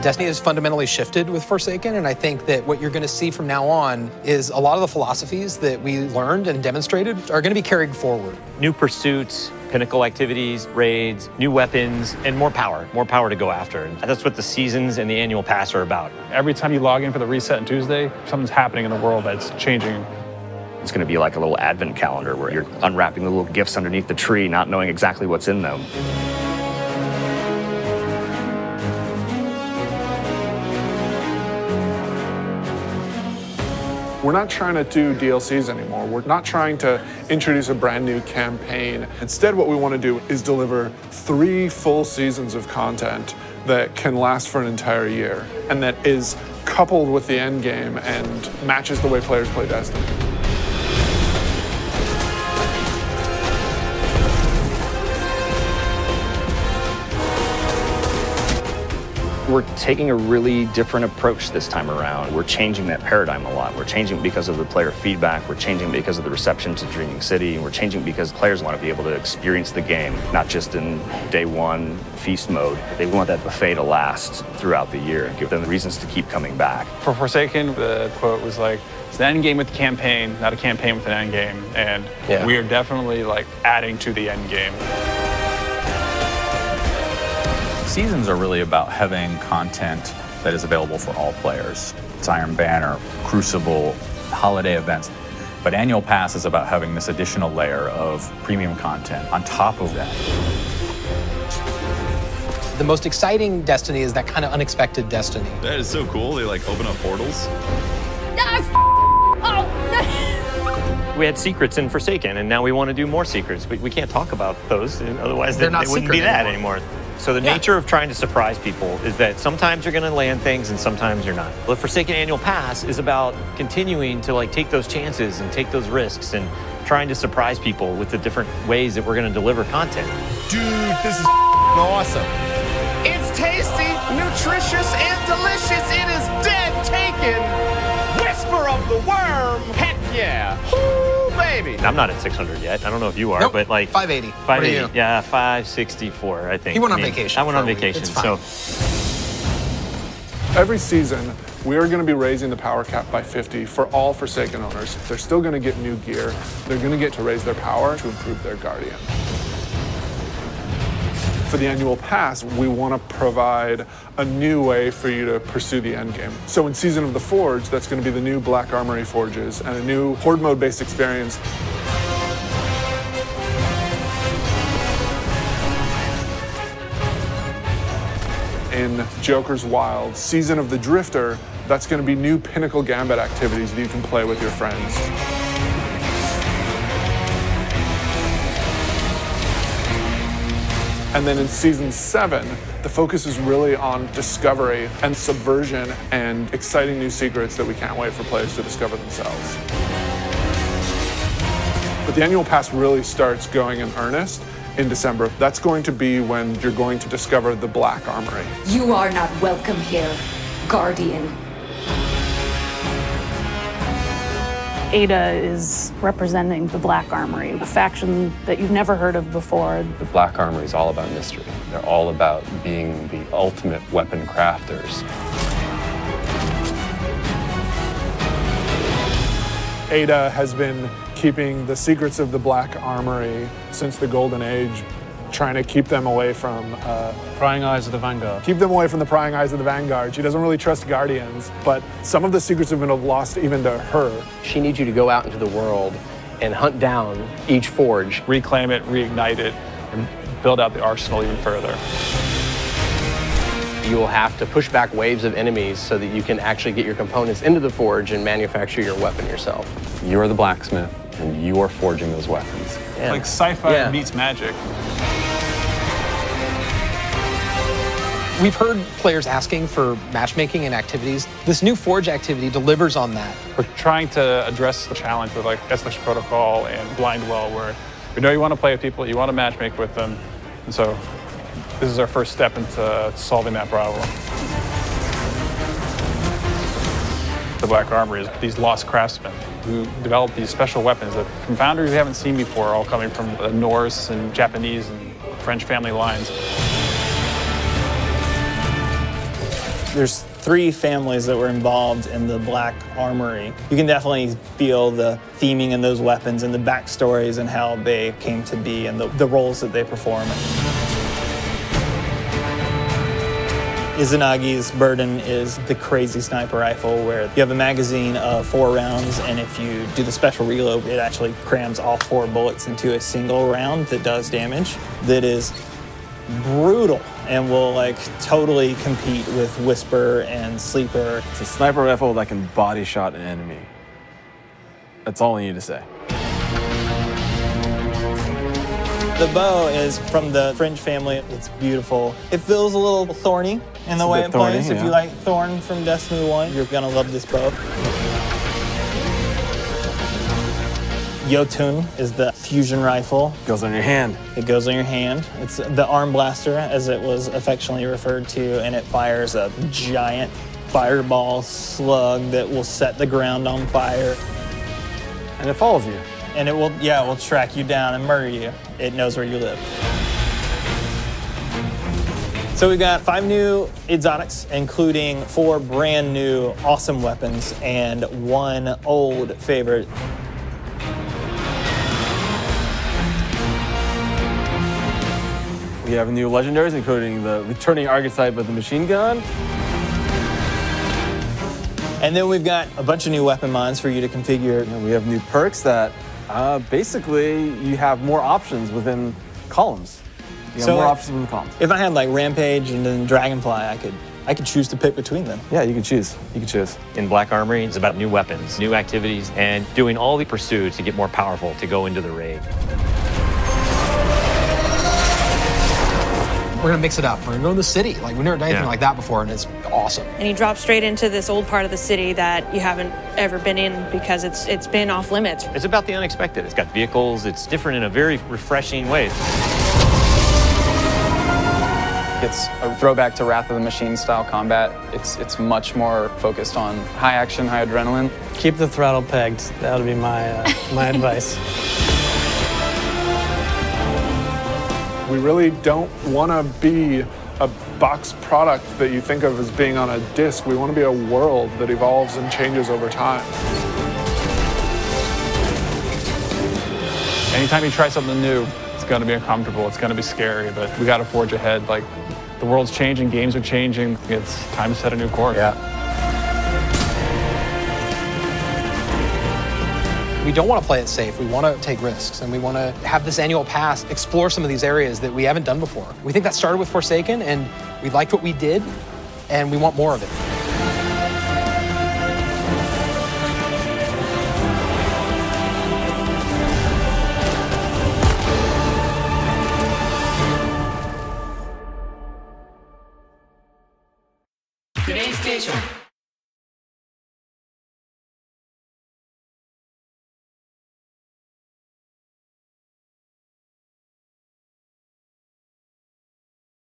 Destiny has fundamentally shifted with Forsaken, and I think that what you're going to see from now on is a lot of the philosophies that we learned and demonstrated are going to be carried forward. New pursuits, pinnacle activities, raids, new weapons, and more power to go after. And that's what the seasons and the annual pass are about. Every time you log in for the reset on Tuesday, something's happening in the world that's changing. It's going to be like a little advent calendar where you're unwrapping the little gifts underneath the tree, not knowing exactly what's in them. We're not trying to do DLCs anymore. We're not trying to introduce a brand new campaign. Instead, what we want to do is deliver 3 full seasons of content that can last for an entire year and that is coupled with the end game and matches the way players play Destiny. We're taking a really different approach this time around. We're changing that paradigm a lot. We're changing because of the player feedback. We're changing because of the reception to Dreaming City. And we're changing because players want to be able to experience the game, not just in day one feast mode. They want that buffet to last throughout the year and give them the reasons to keep coming back. For Forsaken, the quote was like, it's an end game with a campaign, not a campaign with an end game. And we are definitely like adding to the end game. Seasons are really about having content that is available for all players. It's Iron Banner, Crucible, holiday events. But Annual Pass is about having this additional layer of premium content on top of that. The most exciting Destiny is that kind of unexpected Destiny. That is so cool. They like open up portals. We had secrets in Forsaken, and now we want to do more secrets. But we can't talk about those, otherwise it wouldn't be that anymore. So the nature of trying to surprise people is that sometimes you're going to land things and sometimes you're not. The Forsaken Annual Pass is about continuing to like take those chances and take those risks and trying to surprise people with the different ways that we're going to deliver content. Dude, this is awesome. It's tasty, nutritious, and delicious. It is dead taken. Whisper of the worm. Heck yeah. Woo, baby. I'm not at 600 yet. I don't know if you are, Nope, but like 580. 580. Yeah, 564, I think. He went on vacation. I went on for a week. vacation, It's fine. so Every season, we are going to be raising the power cap by 50 for all Forsaken owners. They're still going to get new gear. They're going to get to raise their power to improve their Guardian. For the Annual Pass, we want to provide a new way for you to pursue the end game. So in Season of the Forge, that's going to be the new Black Armory forges and a new Horde mode-based experience. In Joker's Wild, Season of the Drifter, that's going to be new Pinnacle Gambit activities that you can play with your friends. And then in Season 7, the focus is really on discovery and subversion and exciting new secrets that we can't wait for players to discover themselves. But the Annual Pass really starts going in earnest in December. That's going to be when you're going to discover the Black Armory. You are not welcome here, Guardian. Ada is representing the Black Armory, a faction that you've never heard of before. The Black Armory is all about mystery. They're all about being the ultimate weapon crafters. Ada has been keeping the secrets of the Black Armory since the Golden Age, trying to keep them away from prying eyes of the Vanguard. Keep them away from the prying eyes of the Vanguard. She doesn't really trust Guardians, but some of the secrets have been lost even to her. She needs you to go out into the world and hunt down each forge. Reclaim it, reignite it, and build out the arsenal even further. You will have to push back waves of enemies so that you can actually get your components into the forge and manufacture your weapon yourself. You're the blacksmith, and you are forging those weapons. Yeah. Like sci-fi meets magic. We've heard players asking for matchmaking and activities. This new Forge activity delivers on that. We're trying to address the challenge with like Escalation Protocol and Blindwell, where we know you want to play with people, you want to matchmake with them, and so this is our first step into solving that problem. The Black Armory is these lost craftsmen who develop these special weapons that from founders we haven't seen before, all coming from the Norse and Japanese and French family lines. There's 3 families that were involved in the Black Armory. You can definitely feel the theming in those weapons and the backstories and how they came to be and the roles that they perform. Izanagi's burden is the crazy sniper rifle where you have a magazine of 4 rounds, and if you do the special reload, it actually crams all 4 bullets into a single round that does damage. That is brutal and will like totally compete with Whisper and Sleeper. It's a sniper rifle that can body shot an enemy. That's all I need to say. The bow is from the Fringe family. It's beautiful. It feels a little thorny in the way it plays. If you like Thorn from Destiny 1, you're gonna love this bow. Yotun is the fusion rifle. Goes on your hand. It goes on your hand. It's the arm blaster, as it was affectionately referred to, and it fires a giant fireball slug that will set the ground on fire. And it follows you. And it will track you down and murder you. It knows where you live. So we've got 5 new exotics, including 4 brand new awesome weapons and 1 old favorite. We have new legendaries, including the returning archetype of the machine gun. And then we've got a bunch of new weapon mods for you to configure. And we have new perks that basically you have more options within columns. You have more options within columns. If I had like Rampage and then Dragonfly, I could choose to pick between them. Yeah, you can choose. You can choose. In Black Armory, it's about new weapons, new activities, and doing all the pursuits to get more powerful to go into the raid. We're gonna mix it up. We're gonna go in the city. Like, we've never done anything like that before, and it's awesome. And you drop straight into this old part of the city that you haven't ever been in because it's been off limits. It's about the unexpected. It's got vehicles. It's different in a very refreshing way. It's a throwback to Wrath of the Machine style combat. It's much more focused on high action, high adrenaline. Keep the throttle pegged. That would be my my advice. We really don't want to be a box product that you think of as being on a disc. We want to be a world that evolves and changes over time. Anytime you try something new, it's going to be uncomfortable, it's going to be scary, but we got to forge ahead. Like, the world's changing, games are changing, it's time to set a new course. Yeah. We don't want to play it safe. We want to take risks, and we want to have this annual pass explore some of these areas that we haven't done before. We think that started with Forsaken, and we liked what we did, and we want more of it. Today's station.